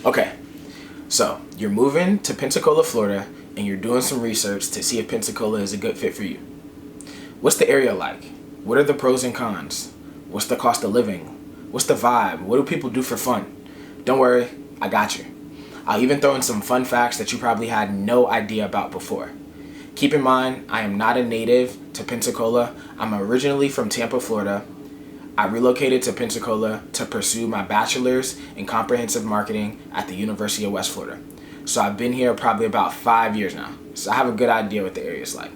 Okay, so you're moving to Pensacola, Florida, and you're doing some research to see if Pensacola is a good fit for you. What's the area like? What are the pros and cons? What's the cost of living? What's the vibe? What do people do for fun? Don't worry, I got you. I'll even throw in some fun facts that you probably had no idea about before. Keep in mind, I am not a native to Pensacola. I'm originally from Tampa, Florida. I relocated to Pensacola to pursue my bachelor's in comprehensive marketing at the University of West Florida. So I've been here probably about 5 years now. So I have a good idea what the area is like.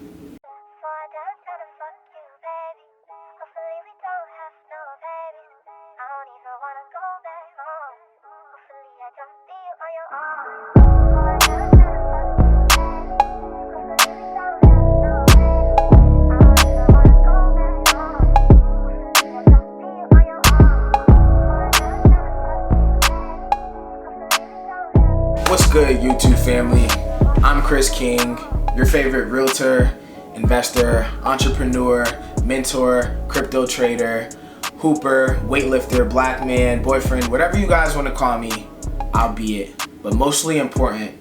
What's good, YouTube family? I'm Chris King, your favorite realtor, investor, entrepreneur, mentor, crypto trader, hooper, weightlifter, black man, boyfriend, whatever you guys want to call me, I'll be it. But most important,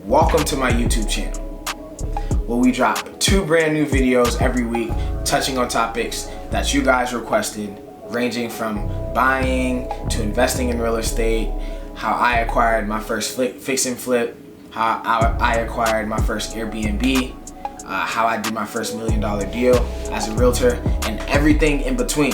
welcome to my YouTube channel, where we drop 2 brand new videos every week touching on topics that you guys requested, ranging from buying to investing in real estate, how I acquired my first fix and flip, how I acquired my first Airbnb, how I did my first $1 million deal as a realtor, and everything in between.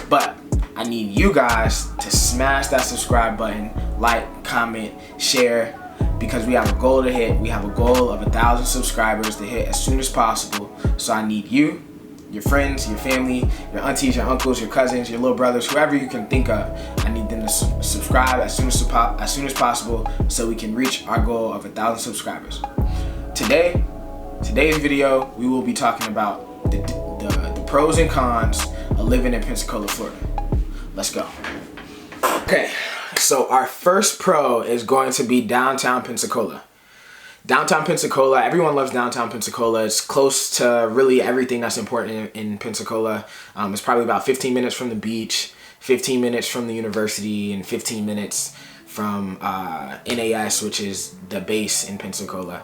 But I need you guys to smash that subscribe button, like, comment, share, because we have a goal to hit. We have a goal of 1,000 subscribers to hit as soon as possible. So I need you, your friends, your family, your aunties, your uncles, your cousins, your little brothers, whoever you can think of. I need them to subscribe as soon as possible so we can reach our goal of 1,000 subscribers. Today's video, we will be talking about the pros and cons of living in Pensacola, Florida. Let's go. Okay, so our first pro is going to be downtown Pensacola. Downtown Pensacola, everyone loves downtown Pensacola. It's close to really everything that's important in Pensacola. It's probably about 15 minutes from the beach, 15 minutes from the university, and 15 minutes from NAS, which is the base in Pensacola.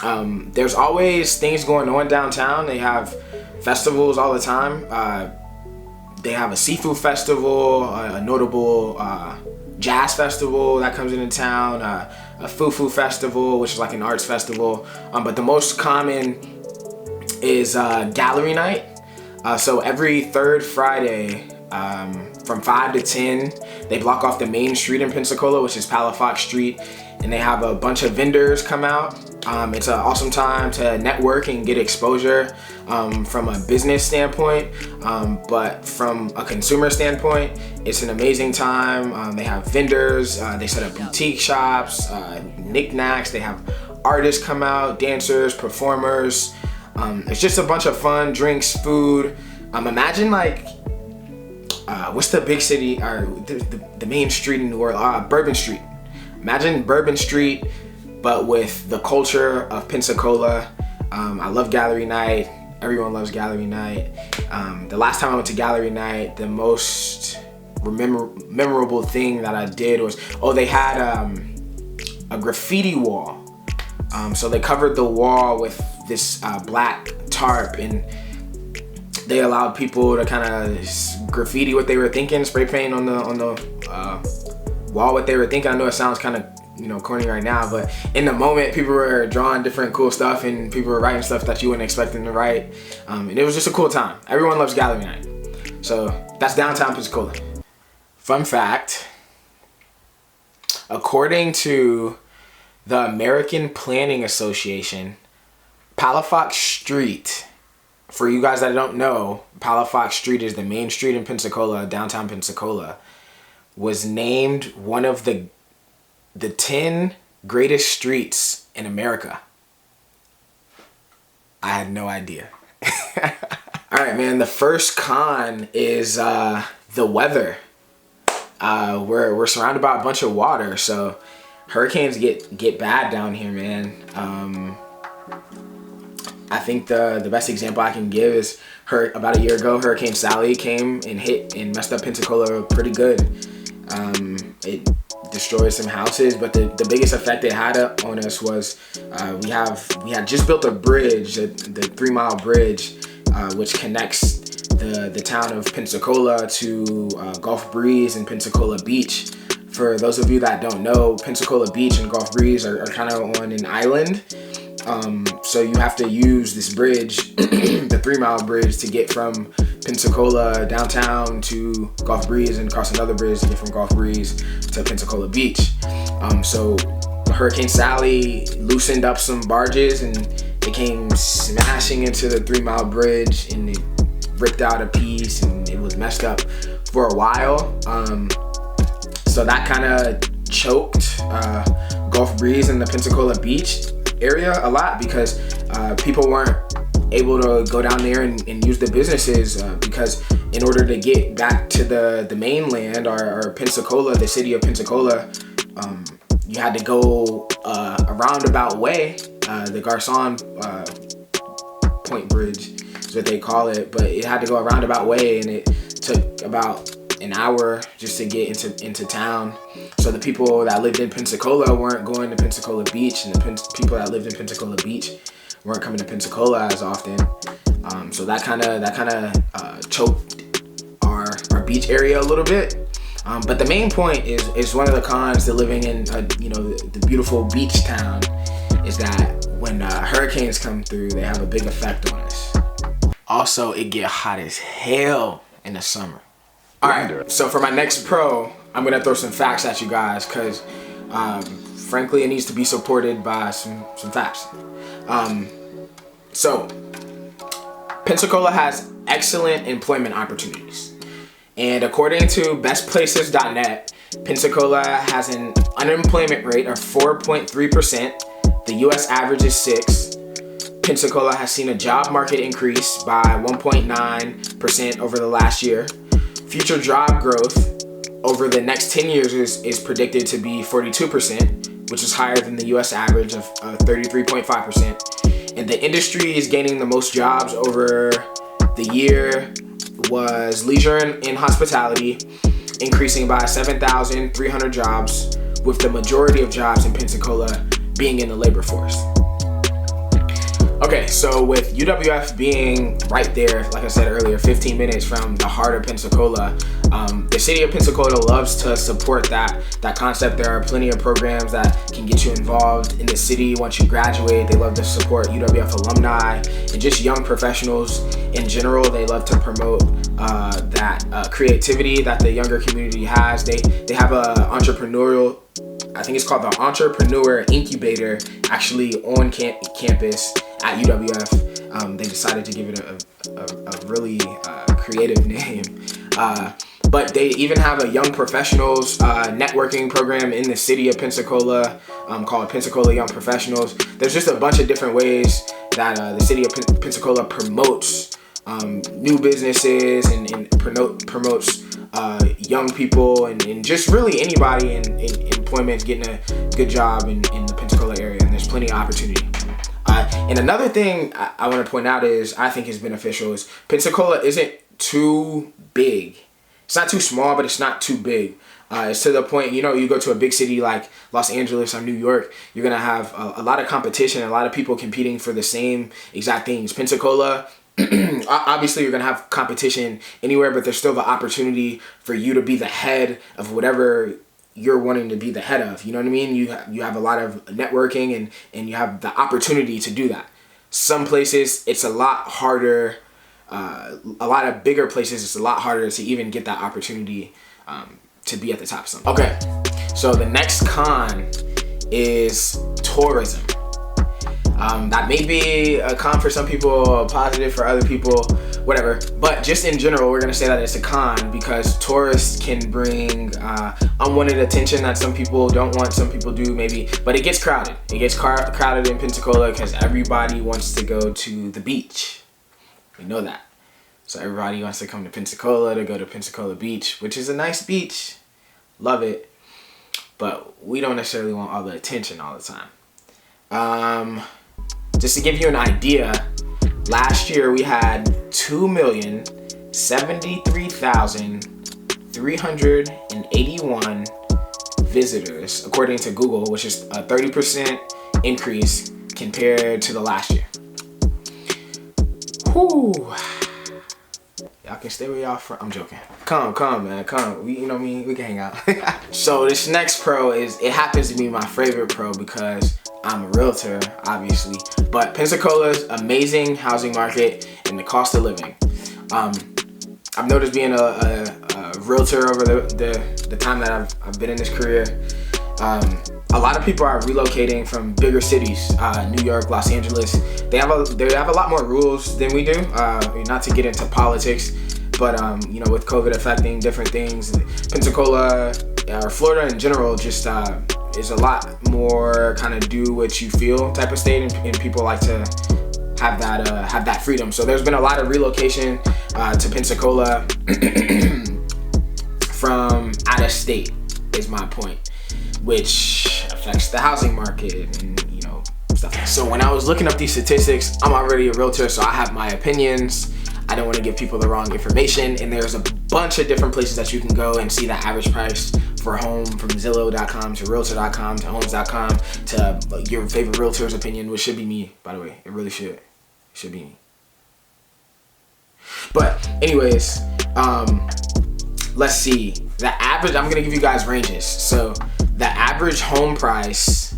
There's always things going on downtown. They have festivals all the time. They have a seafood festival, a notable jazz festival that comes into town, a fufu festival, which is like an arts festival. But the most common is gallery night. So every third Friday from 5 to 10, they block off the main street in Pensacola, which is Palafox Street, and they have a bunch of vendors come out. It's an awesome time to network and get exposure from a business standpoint, but from a consumer standpoint, it's an amazing time. They have vendors, they set up boutique shops, knickknacks, they have artists come out, dancers, performers. It's just a bunch of fun, drinks, food. Imagine like, what's the big city, or the main street in New Orleans? Bourbon Street. Imagine Bourbon Street, but with the culture of Pensacola. I love gallery night. Everyone loves gallery night. The last time I went to gallery night, the most memorable thing that I did was, they had a graffiti wall. So they covered the wall with this black tarp, and they allowed people to kind of graffiti what they were thinking, spray paint on the wall what they were thinking. I know it sounds kind of corny right now, but in the moment people were drawing different cool stuff, and people were writing stuff that you wouldn't expect them to write, and it was just a cool time. Everyone loves gallery night. So that's downtown Pensacola. Fun fact, according to the American Planning Association, Palafox Street, for you guys that don't know, Palafox Street is the main street in Pensacola, downtown Pensacola, was named one of the 10 greatest streets in America. I had no idea. All right, man, the first con is the weather. We're surrounded by a bunch of water, so hurricanes get bad down here, man. I think the best example I can give is about a year ago, Hurricane Sally came and hit and messed up Pensacola pretty good. It destroyed some houses, but the biggest effect it had on us was we had just built a bridge, the 3-mile bridge, which connects the town of Pensacola to Gulf Breeze and Pensacola Beach. For those of you that don't know, Pensacola Beach and Gulf Breeze are kind of on an island. So you have to use this bridge, the 3-mile bridge, to get from Pensacola downtown to Gulf Breeze, and cross another bridge to get from Gulf Breeze to Pensacola Beach. So Hurricane Sally loosened up some barges and it came smashing into the 3-mile bridge, and it ripped out a piece and it was messed up for a while. So that kind of choked Gulf Breeze and the Pensacola Beach area a lot, because people weren't able to go down there and use the businesses, because in order to get back to the mainland, or Pensacola, the city of Pensacola, you had to go a roundabout way, the Garcon Point Bridge is what they call it, but it had to go a roundabout way, and it took about an hour just to get into town. So the people that lived in Pensacola weren't going to Pensacola Beach, and the people that lived in Pensacola Beach weren't coming to Pensacola as often. So that kind of choked our beach area a little bit. But the main point is one of the cons to living in the beautiful beach town is that when hurricanes come through, they have a big effect on us. Also, it get hot as hell in the summer. All right, so for my next pro, I'm gonna throw some facts at you guys, because frankly, it needs to be supported by some facts. So Pensacola has excellent employment opportunities, and according to bestplaces.net, Pensacola has an unemployment rate of 4.3%. The U.S. average is 6%. Pensacola has seen a job market increase by 1.9% over the last year. Future job growth over the next 10 years is predicted to be 42%, which is higher than the U.S. average of 33.5%. And the industry is gaining the most jobs over the year was leisure and hospitality, increasing by 7,300 jobs, with the majority of jobs in Pensacola being in the labor force. Okay, so with UWF being right there, like I said earlier, 15 minutes from the heart of Pensacola, the city of Pensacola loves to support that concept. There are plenty of programs that can get you involved in the city once you graduate. They love to support UWF alumni and just young professionals in general. They love to promote that creativity that the younger community has. They have a entrepreneurial, I think it's called the Entrepreneur Incubator, actually on campus at UWF. They decided to give it a really creative name. But they even have a young professionals networking program in the city of Pensacola called Pensacola Young Professionals. There's just a bunch of different ways that the city of Pensacola promotes new businesses and promotes young people and just really anybody in employment getting a good job in the Pensacola area. And there's plenty of opportunity. And another thing I want to point out I think is beneficial is Pensacola isn't too big. It's not too small, but it's not too big. It's to the point, you go to a big city like Los Angeles or New York, you're going to have a lot of competition, a lot of people competing for the same exact things. Pensacola, obviously you're going to have competition anywhere, but there's still the opportunity for you to be the head of whatever you're wanting to be the head of. You know what I mean? You have a lot of networking and you have the opportunity to do that. Some places it's a lot harder. A lot of bigger places it's a lot harder to even get that opportunity to be at the top of something. Okay, so the next con is tourism. That may be a con for some people, a positive for other people, whatever. But just in general, we're gonna say that it's a con because tourists can bring unwanted attention that some people don't want, some people do maybe. But it gets crowded. It gets crowded in Pensacola because everybody wants to go to the beach. We know that. So everybody wants to come to Pensacola to go to Pensacola Beach, which is a nice beach. Love it. But we don't necessarily want all the attention all the time. Just to give you an idea, Last year we had 2,073,381 visitors, according to Google, which is a 30% increase compared to the last year. Whew. Y'all can stay where y'all from. I'm joking. Come, man, come. We, you know what I mean? We can hang out. So this next pro it happens to be my favorite pro because I'm a realtor, obviously. But Pensacola's amazing housing market and the cost of living. I've noticed being a realtor over the time that I've been in this career. A lot of people are relocating from bigger cities, New York, Los Angeles. They have a lot more rules than we do. Not to get into politics, but with COVID affecting different things, Pensacola or Florida in general just is a lot more kind of do what you feel type of state, and people like to have that freedom. So there's been a lot of relocation to Pensacola from out of state, is my point, which affects the housing market and stuff. So when I was looking up these statistics, I'm already a realtor, so I have my opinions. I don't want to give people the wrong information, and there's a bunch of different places that you can go and see the average price for a home, from Zillow.com to Realtor.com to Homes.com to your favorite realtor's opinion, which should be me, by the way. It really should. It should be me. But anyways, let's see. The average, I'm gonna give you guys ranges. So the average home price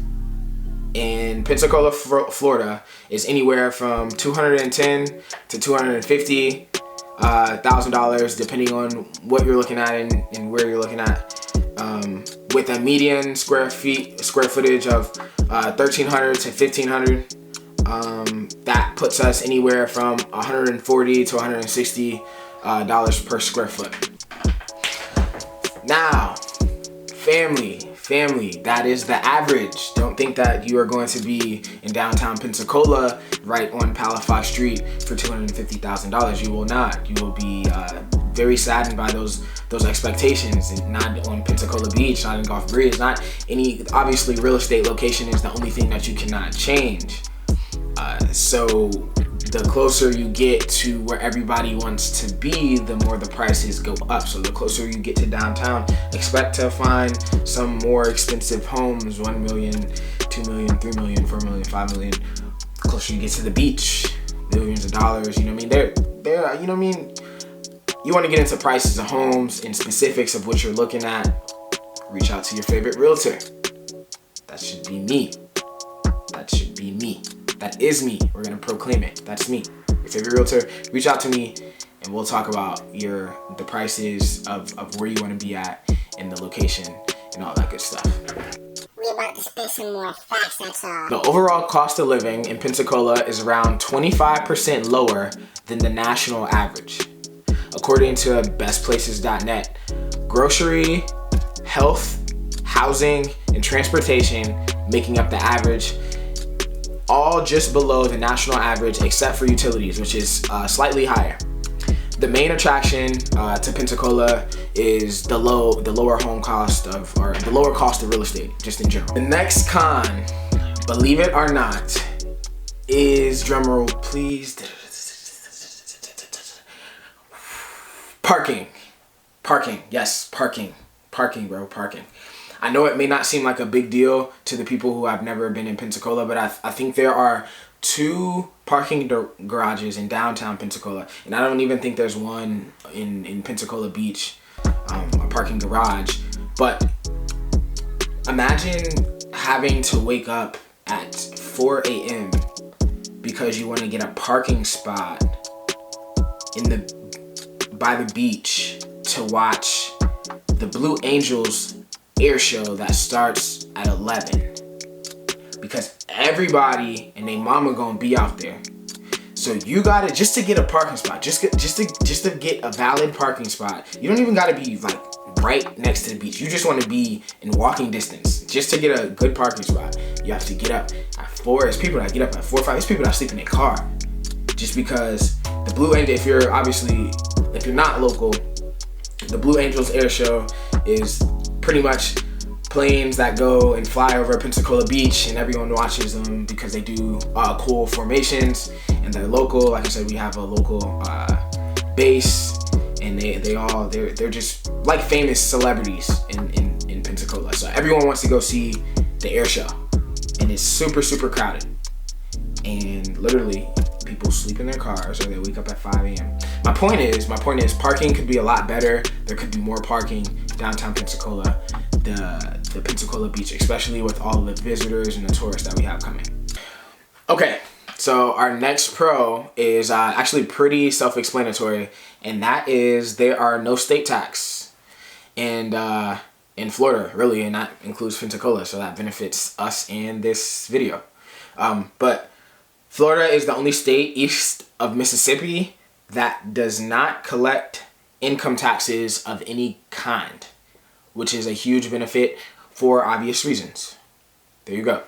in Pensacola, Florida is anywhere from $210,000 to $250,000, depending on what you're looking at and where you're looking at. With a median square footage of 1,300 to 1,500, that puts us anywhere from $140 to $160 per square foot. Now, family, that is the average. Don't think that you are going to be in downtown Pensacola right on Palafox Street for $250,000. You will not. You will be very saddened by those expectations, and not on Pensacola Beach, not in Gulf Breeze, not any. Obviously, real estate location is the only thing that you cannot change. So the closer you get to where everybody wants to be, the more the prices go up. So the closer you get to downtown, expect to find some more expensive homes, 1 million, 2 million, 3 million, 4 million, 5 million. The closer you get to the beach, millions of dollars. You know what I mean? They're you know what I mean? You want to get into prices of homes and specifics of what you're looking at, reach out to your favorite realtor. That should be me. That should be me. That is me. We're going to proclaim it. That's me. Your favorite realtor. Reach out to me and we'll talk about the prices of where you want to be at and the location and all that good stuff. We about to spit some more facts, that's all. The overall cost of living in Pensacola is around 25% lower than the national average. According to bestplaces.net, grocery, health, housing, and transportation making up the average, all just below the national average except for utilities, which is slightly higher. The main attraction to Pensacola is the lower home cost of real estate, just in general. The next con, believe it or not, is, drumroll please, Parking. Yes, parking, bro, parking. I know it may not seem like a big deal to the people who have never been in Pensacola, but I think there are 2 parking garages in downtown Pensacola, and I don't even think there's one in Pensacola Beach, a parking garage. But imagine having to wake up at 4 a.m. because you want to get a parking spot by the beach to watch the Blue Angels air show that starts at 11, because everybody and their mama gonna be out there. So you gotta, just to get a parking spot, just to get a valid parking spot, you don't even gotta be like right next to the beach. You just want to be in walking distance just to get a good parking spot. You have to get up at 4. There's people that get up at 4 or 5. There's people that sleep in their car just because the Blue Angel, if you're not local, the Blue Angels air show is pretty much planes that go and fly over Pensacola Beach, and everyone watches them because they do cool formations, and they're local. Like I said, we have a local base, and they're just like famous celebrities in Pensacola. So everyone wants to go see the air show, and it's super crowded, and literally people sleep in their cars or they wake up at 5 a.m. My point is parking could be a lot better. There could be more parking downtown Pensacola, the Pensacola Beach, especially with all the visitors and the tourists that we have coming. Okay, so our next pro is actually pretty self-explanatory, and that is there are no state tax in Florida, really, and that includes Pensacola, so that benefits us in this video. But Florida is the only state east of Mississippi that does not collect income taxes of any kind, which is a huge benefit for obvious reasons. There you go.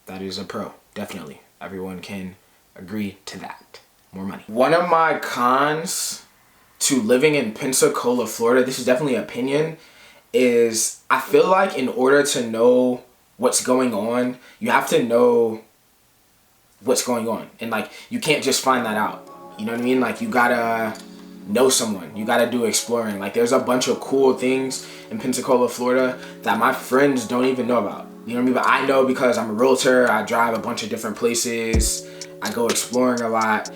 That is a pro, definitely. Everyone can agree to that. More money. One of my cons to living in Pensacola, Florida, this is definitely an opinion, is I feel like in order to know what's going on, you have to know what's going on. And like, you can't just find that out. You know what I mean? Like, you gotta know someone. You gotta do exploring. Like, there's a bunch of cool things in Pensacola, Florida that my friends don't even know about. You know what I mean? But I know because I'm a realtor. I drive a bunch of different places. I go exploring a lot.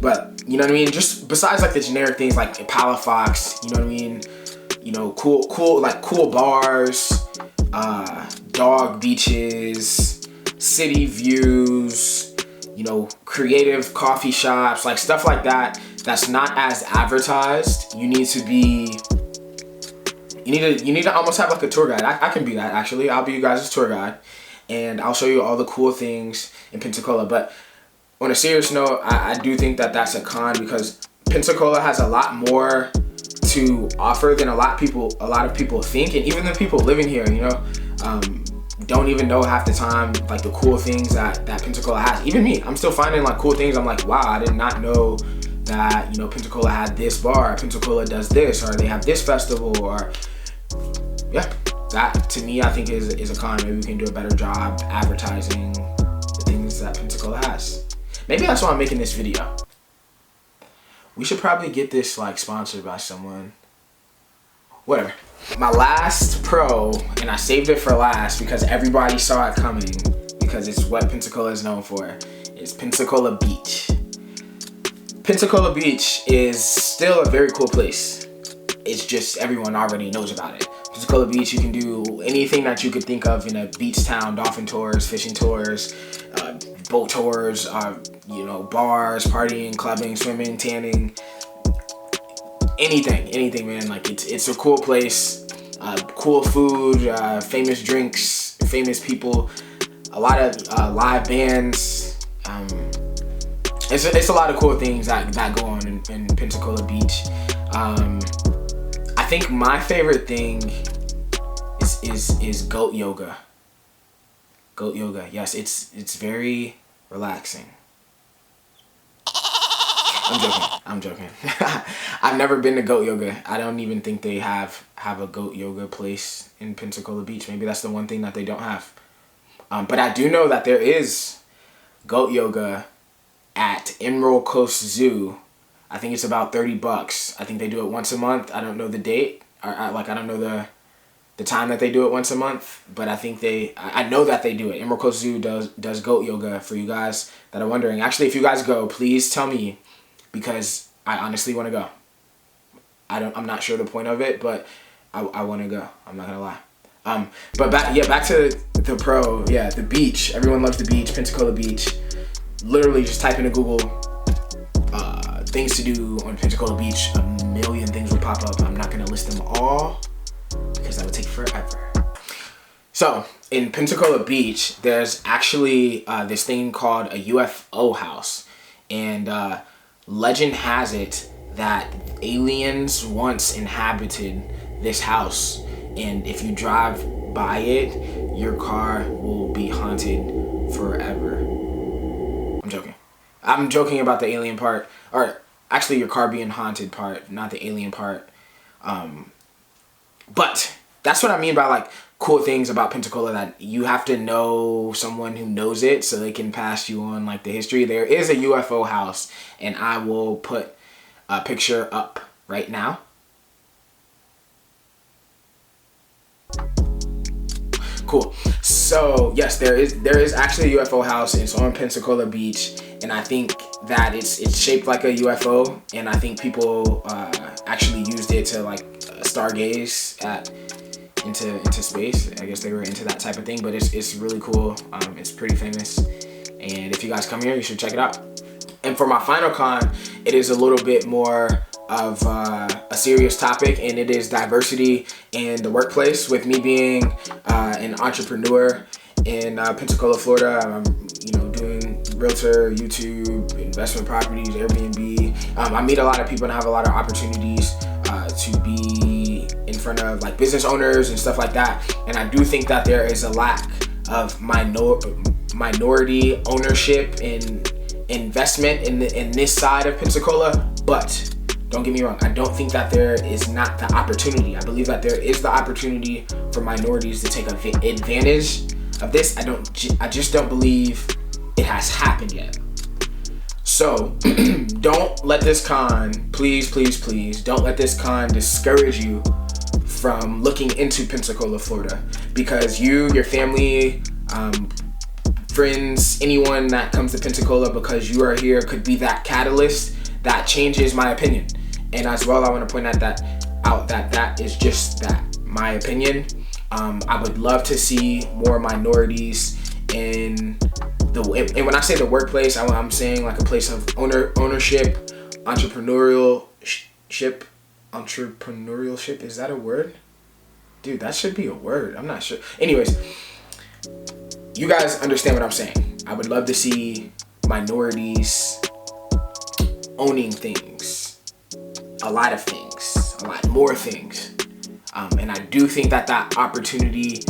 But, you know what I mean? Just besides like the generic things like Palafox, you know what I mean? You know, cool bars, dog beaches, city views, you know, creative coffee shops, like stuff like that that's not as advertised. You need to almost have like a tour guide. I can be that, actually. I'll be you guys' tour guide, and I'll show you all the cool things in Pensacola. But on a serious note, I do think that that's a con, because Pensacola has a lot more to offer than a lot of people think, and even the people living here, you know, don't even know half the time like the cool things that Pensacola has. Even me, I'm still finding like cool things. I'm like, wow, I did not know that, you know, Pensacola had this bar, Pensacola does this, or they have this festival, or yeah, that to me I think is a con. Maybe we can do a better job advertising the things that Pensacola has. Maybe that's why I'm making this video. We should probably get this like sponsored by someone. Whatever. My last pro, and I saved it for last because everybody saw it coming, because it's what Pensacola is known for, is Pensacola Beach. Pensacola Beach is still a very cool place. It's just everyone already knows about it. Pensacola Beach, you can do anything that you could think of in a beach town: dolphin tours, fishing tours, boat tours, you know, bars, partying, clubbing, swimming, tanning, anything, man. Like, it's a cool place, cool food, famous drinks, famous people, a lot of live bands. It's a lot of cool things that go on in Pensacola Beach. I think my favorite thing is goat yoga. Goat yoga, yes, it's very relaxing. I'm joking. I've never been to goat yoga. I don't even think they have a goat yoga place in Pensacola Beach. Maybe that's the one thing that they don't have. But I do know that there is goat yoga at Emerald Coast Zoo. I think it's about $30. I think they do it once a month. I don't know the date. I don't know the time that they do it once a month, but I know that they do it. Emerald Coast Zoo does goat yoga. For you guys that are wondering, actually, if you guys go, please tell me, because I honestly want to go. I'm not sure the point of it, but I want to go. I'm not gonna lie. But back to the pro. Yeah, the beach. Everyone loves the beach. Pensacola Beach. Literally, just type into Google things to do on Pensacola Beach. A million things will pop up. I'm not gonna list them all because that would take forever. So in Pensacola Beach, there's actually this thing called a UFO house, and legend has it that aliens once inhabited this house, and if you drive by it, your car will be haunted forever. I'm joking about the alien part, or actually your car being haunted part, not the alien part. But that's what I mean by like cool things about Pensacola, that you have to know someone who knows it so they can pass you on like the history. There is a UFO house, and I will put a picture up right now. Cool. So yes, there is actually a UFO house, and it's on Pensacola Beach, and I think that it's shaped like a UFO, and I think people actually used it to like stargaze into space. I guess they were into that type of thing, but it's really cool. It's pretty famous, and if you guys come here, you should check it out. And for my final con, it is a little bit more of a serious topic, and it is diversity in the workplace. With me being an entrepreneur in Pensacola, Florida, I'm doing realtor, YouTube, investment properties, Airbnb. I meet a lot of people and have a lot of opportunities to be in front of like business owners and stuff like that. And I do think that there is a lack of minority ownership and investment in this side of Pensacola. But don't get me wrong, I don't think that there is not the opportunity. I believe that there is the opportunity for minorities to take advantage of this. I just don't believe it has happened yet. So don't let this con, please, don't let this con discourage you from looking into Pensacola, Florida, because you, your family, friends, anyone that comes to Pensacola because you are here could be that catalyst that changes my opinion. And as well, I want to point out that is just that, my opinion. I would love to see more minorities in and when I say the workplace, I'm saying like a place of ownership, entrepreneurship. Is that a word? Dude, that should be a word. I'm not sure. Anyways, you guys understand what I'm saying. I would love to see minorities owning things, a lot of things, a lot more things. And I do think that opportunity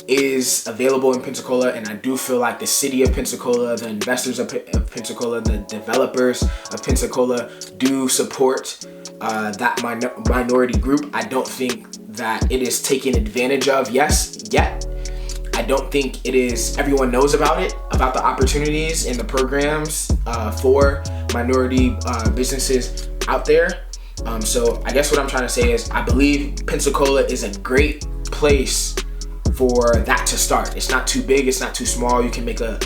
is available in Pensacola, and I do feel like the city of Pensacola, the investors of Pensacola, the developers of Pensacola do support that minority group. I don't think that it is taken advantage of yet. I don't think it is, everyone knows about it, about the opportunities and the programs for minority businesses out there. So I guess what I'm trying to say is I believe Pensacola is a great place for that to start. It's not too big, it's not too small. You can make a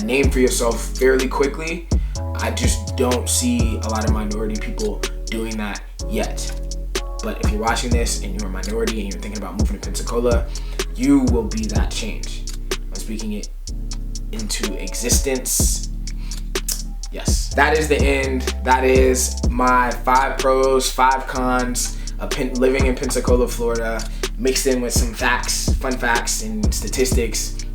name for yourself fairly quickly. I just don't see a lot of minority people doing that yet. But if you're watching this and you're a minority and you're thinking about moving to Pensacola, you will be that change. I'm speaking it into existence. Yes, that is the end. That is my 5 pros, 5 cons of living in Pensacola, Florida, mixed in with some facts, fun facts and statistics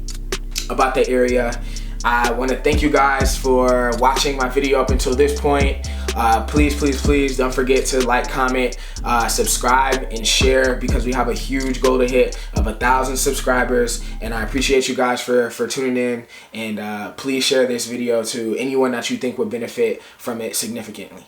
about the area. I want to thank you guys for watching my video up until this point. Please don't forget to like, comment, subscribe, and share, because we have a huge goal to hit of 1,000 subscribers, and I appreciate you guys for tuning in. And please share this video to anyone that you think would benefit from it significantly.